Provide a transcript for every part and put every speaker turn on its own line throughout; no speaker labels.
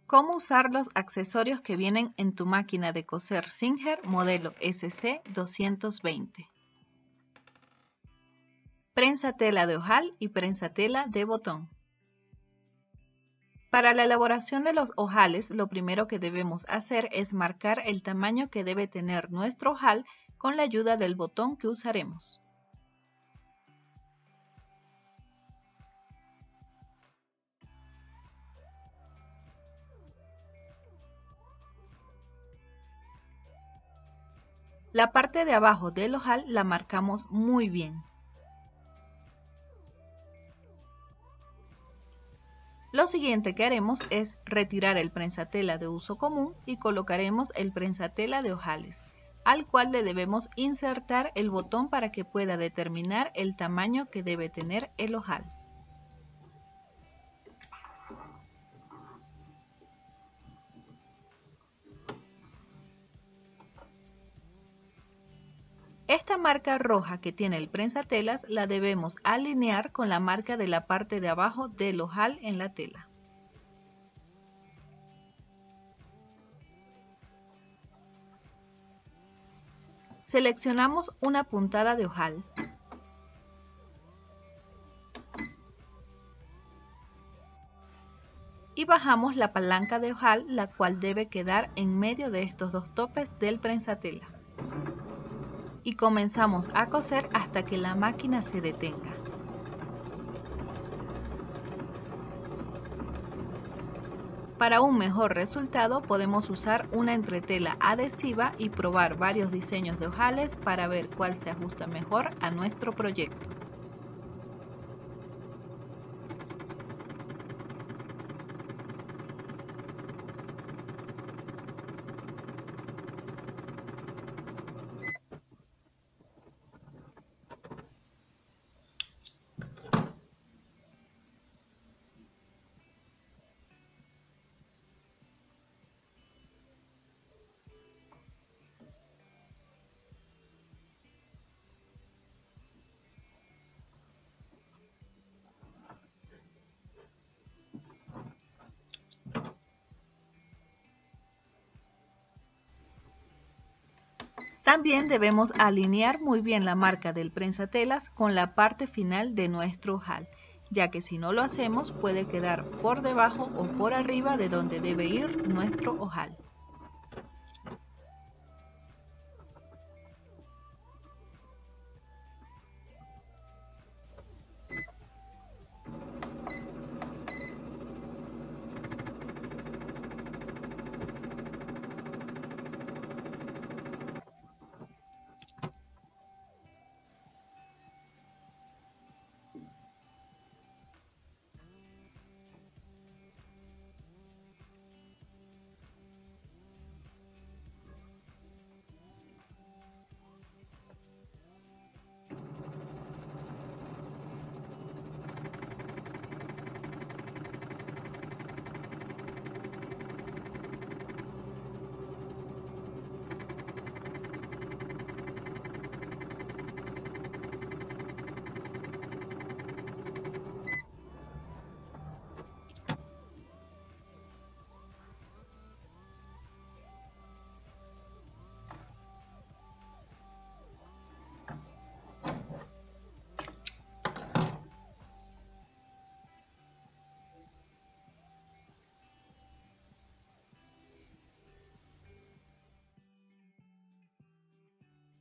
¿Cómo usar los accesorios que vienen en tu máquina de coser Singer modelo SC220? Prensa tela de ojal y prensa tela de botón. Para la elaboración de los ojales, lo primero que debemos hacer es marcar el tamaño que debe tener nuestro ojal con la ayuda del botón que usaremos. La parte de abajo del ojal la marcamos muy bien. Lo siguiente que haremos es retirar el prensatela de uso común y colocaremos el prensatela de ojales, al cual le debemos insertar el botón para que pueda determinar el tamaño que debe tener el ojal. Esta marca roja que tiene el prensatelas la debemos alinear con la marca de la parte de abajo del ojal en la tela. Seleccionamos una puntada de ojal. Y bajamos la palanca de ojal, la cual debe quedar en medio de estos dos topes del prensatela. Y comenzamos a coser hasta que la máquina se detenga. Para un mejor resultado podemos usar una entretela adhesiva y probar varios diseños de ojales para ver cuál se ajusta mejor a nuestro proyecto. También debemos alinear muy bien la marca del prensatelas con la parte final de nuestro ojal, ya que si no lo hacemos puede quedar por debajo o por arriba de donde debe ir nuestro ojal.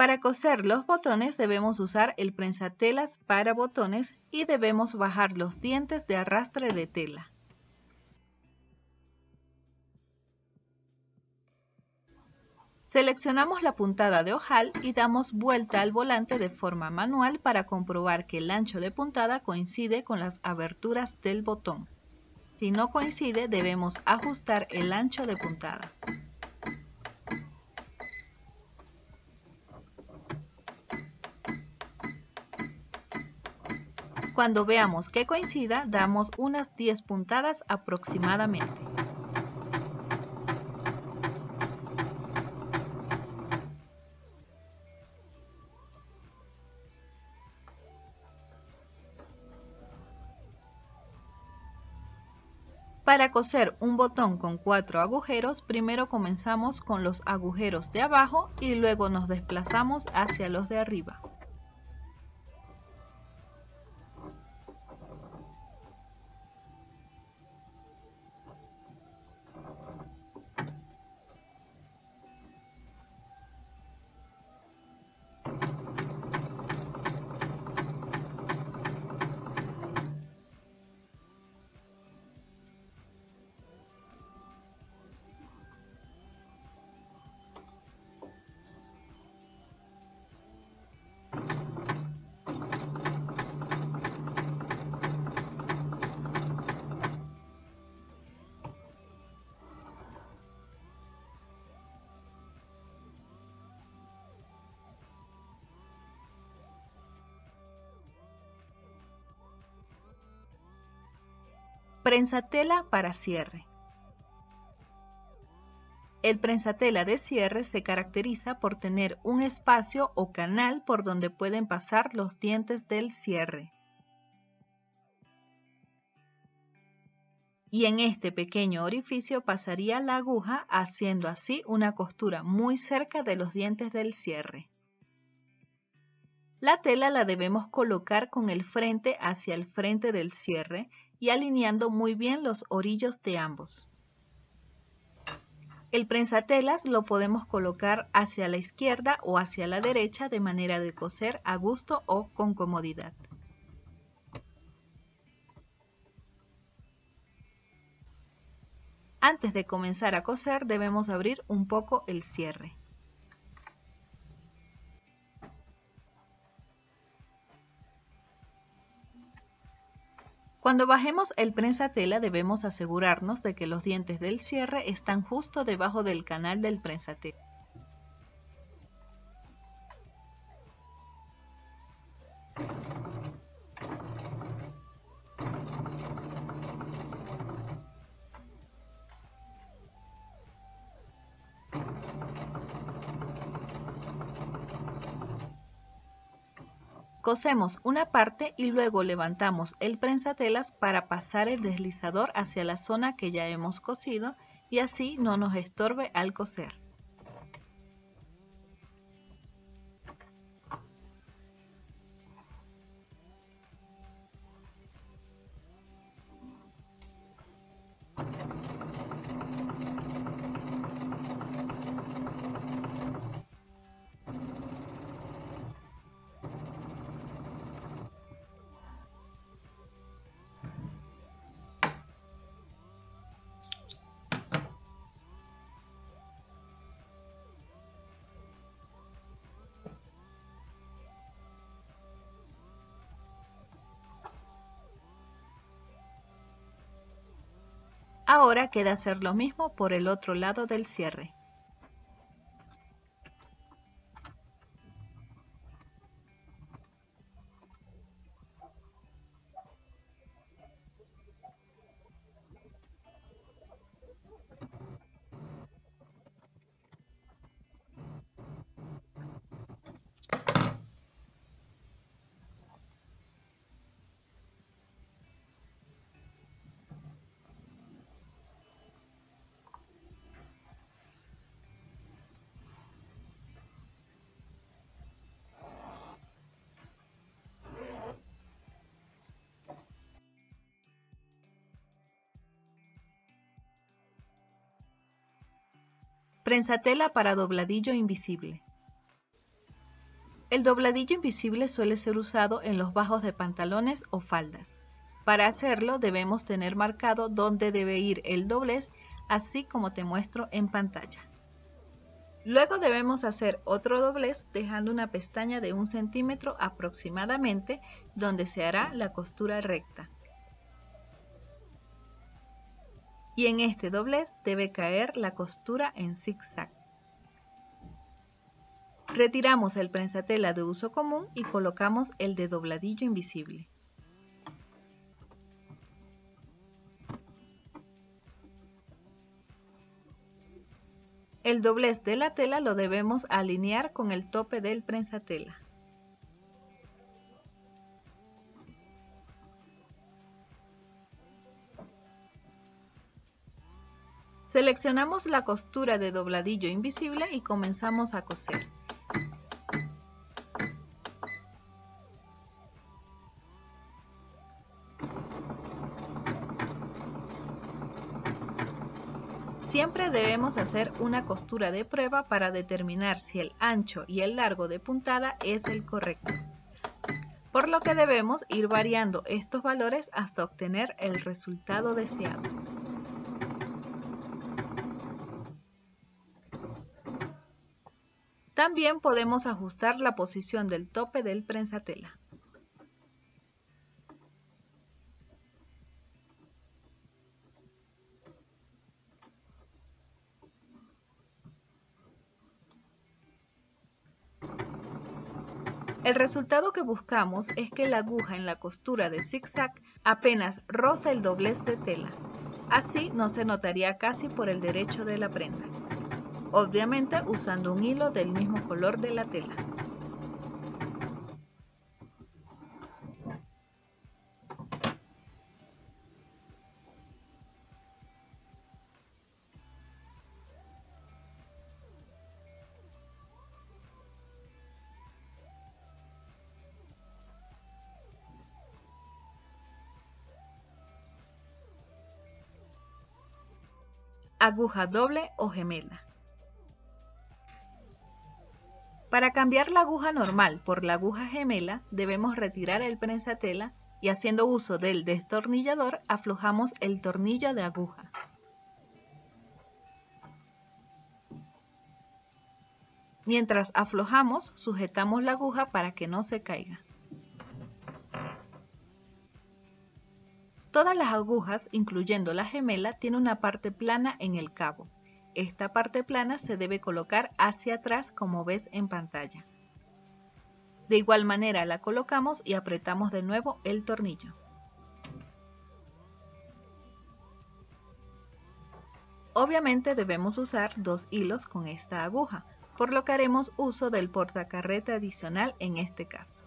Para coser los botones debemos usar el prensatelas para botones y debemos bajar los dientes de arrastre de tela. Seleccionamos la puntada de ojal y damos vuelta al volante de forma manual para comprobar que el ancho de puntada coincide con las aberturas del botón. Si no coincide, debemos ajustar el ancho de puntada. Cuando veamos que coincida, damos unas 10 puntadas aproximadamente. Para coser un botón con 4 agujeros, primero comenzamos con los agujeros de abajo y luego nos desplazamos hacia los de arriba. Prensatela para cierre. El prensatela de cierre se caracteriza por tener un espacio o canal por donde pueden pasar los dientes del cierre. Y en este pequeño orificio pasaría la aguja, haciendo así una costura muy cerca de los dientes del cierre. La tela la debemos colocar con el frente hacia el frente del cierre y alineando muy bien los orillos de ambos. El prensatelas lo podemos colocar hacia la izquierda o hacia la derecha de manera de coser a gusto o con comodidad. Antes de comenzar a coser debemos abrir un poco el cierre. Cuando bajemos el prensatela debemos asegurarnos de que los dientes del cierre están justo debajo del canal del prensatela. Cosemos una parte y luego levantamos el prensatelas para pasar el deslizador hacia la zona que ya hemos cosido y así no nos estorbe al coser. Ahora queda hacer lo mismo por el otro lado del cierre. Prensatela para dobladillo invisible. El dobladillo invisible suele ser usado en los bajos de pantalones o faldas. Para hacerlo debemos tener marcado dónde debe ir el doblez, así como te muestro en pantalla. Luego debemos hacer otro doblez dejando una pestaña de 1 centímetro aproximadamente donde se hará la costura recta. Y en este doblez debe caer la costura en zigzag. Retiramos el prensatela de uso común y colocamos el de dobladillo invisible. El doblez de la tela lo debemos alinear con el tope del prensatela. Seleccionamos la costura de dobladillo invisible y comenzamos a coser. Siempre debemos hacer una costura de prueba para determinar si el ancho y el largo de puntada es el correcto, por lo que debemos ir variando estos valores hasta obtener el resultado deseado. También podemos ajustar la posición del tope del prensatela. El resultado que buscamos es que la aguja en la costura de zigzag apenas roza el doblez de tela. Así no se notaría casi por el derecho de la prenda. Obviamente usando un hilo del mismo color de la tela. Aguja doble o gemela. Para cambiar la aguja normal por la aguja gemela, debemos retirar el prensatela y haciendo uso del destornillador aflojamos el tornillo de aguja. Mientras aflojamos, sujetamos la aguja para que no se caiga. Todas las agujas, incluyendo la gemela, tienen una parte plana en el cabo. Esta parte plana se debe colocar hacia atrás como ves en pantalla. De igual manera la colocamos y apretamos de nuevo el tornillo. Obviamente debemos usar 2 hilos con esta aguja, por lo que haremos uso del portacarrete adicional en este caso.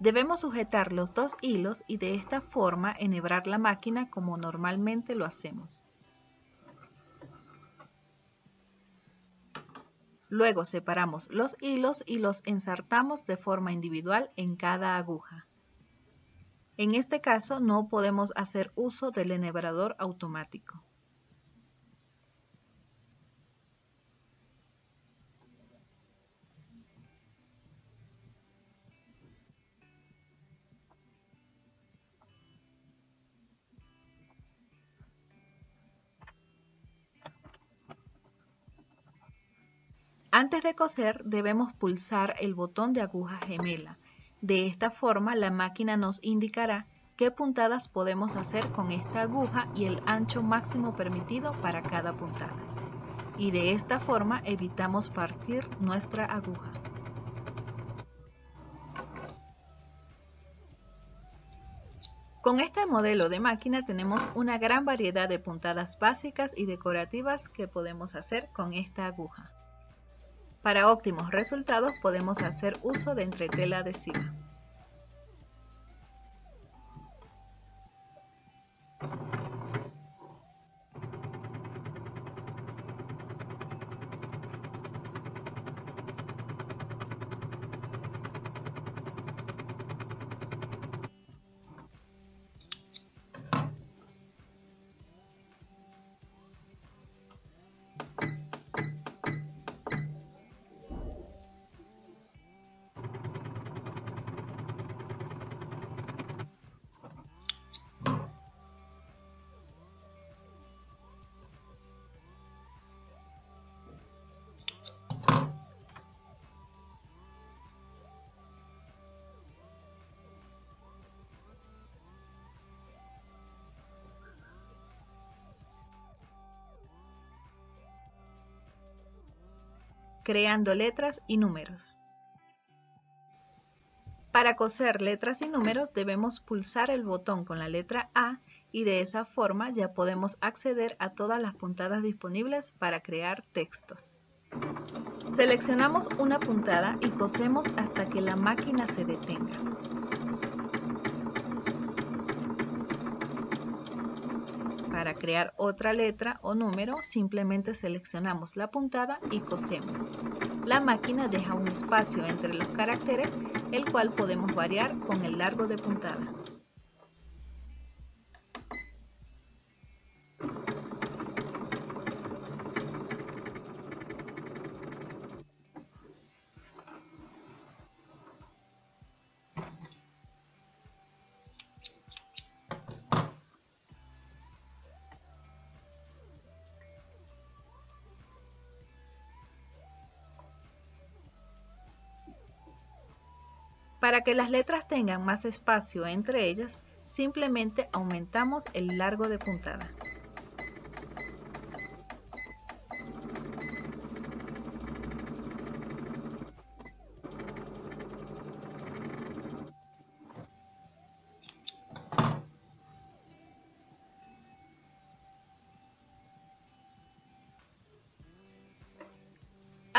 Debemos sujetar los 2 hilos y de esta forma enhebrar la máquina como normalmente lo hacemos. Luego separamos los hilos y los ensartamos de forma individual en cada aguja. En este caso no podemos hacer uso del enhebrador automático. Antes de coser debemos pulsar el botón de aguja gemela. De esta forma la máquina nos indicará qué puntadas podemos hacer con esta aguja y el ancho máximo permitido para cada puntada. Y de esta forma evitamos partir nuestra aguja. Con este modelo de máquina tenemos una gran variedad de puntadas básicas y decorativas que podemos hacer con esta aguja. Para óptimos resultados podemos hacer uso de entretela adhesiva. Creando letras y números. Para coser letras y números debemos pulsar el botón con la letra A y de esa forma ya podemos acceder a todas las puntadas disponibles para crear textos. Seleccionamos una puntada y cosemos hasta que la máquina se detenga. Para crear otra letra o número, simplemente seleccionamos la puntada y cosemos. La máquina deja un espacio entre los caracteres, el cual podemos variar con el largo de puntada. Para que las letras tengan más espacio entre ellas, simplemente aumentamos el largo de puntada.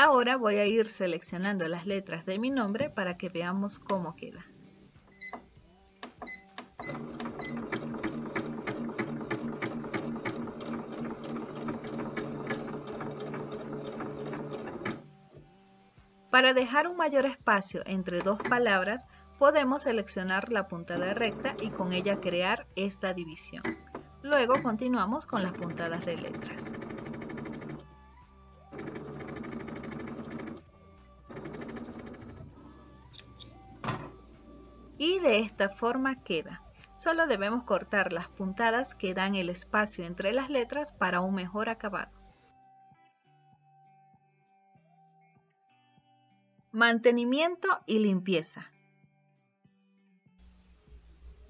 Ahora voy a ir seleccionando las letras de mi nombre para que veamos cómo queda. Para dejar un mayor espacio entre dos palabras, podemos seleccionar la puntada recta y con ella crear esta división. Luego continuamos con las puntadas de letras. Y de esta forma queda. Solo debemos cortar las puntadas que dan el espacio entre las letras para un mejor acabado. Mantenimiento y limpieza.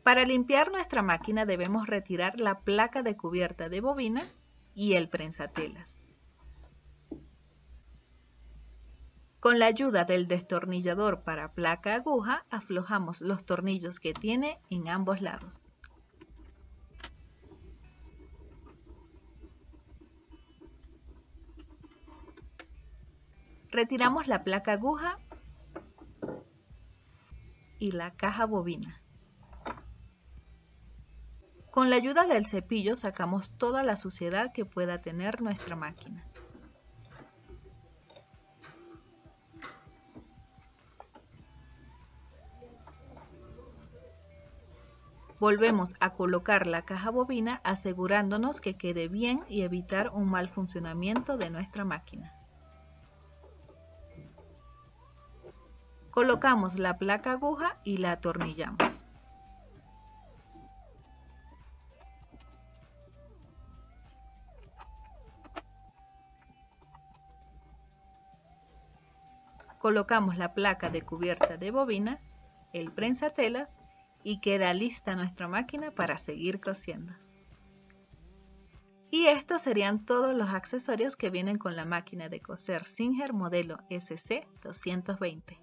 Para limpiar nuestra máquina debemos retirar la placa de cubierta de bobina y el prensatelas. Con la ayuda del destornillador para placa aguja, aflojamos los tornillos que tiene en ambos lados. Retiramos la placa aguja y la caja bobina. Con la ayuda del cepillo sacamos toda la suciedad que pueda tener nuestra máquina. Volvemos a colocar la caja bobina asegurándonos que quede bien y evitar un mal funcionamiento de nuestra máquina. Colocamos la placa aguja y la atornillamos. Colocamos la placa de cubierta de bobina, el prensatelas y queda lista nuestra máquina para seguir cosiendo. Y estos serían todos los accesorios que vienen con la máquina de coser Singer modelo SC220.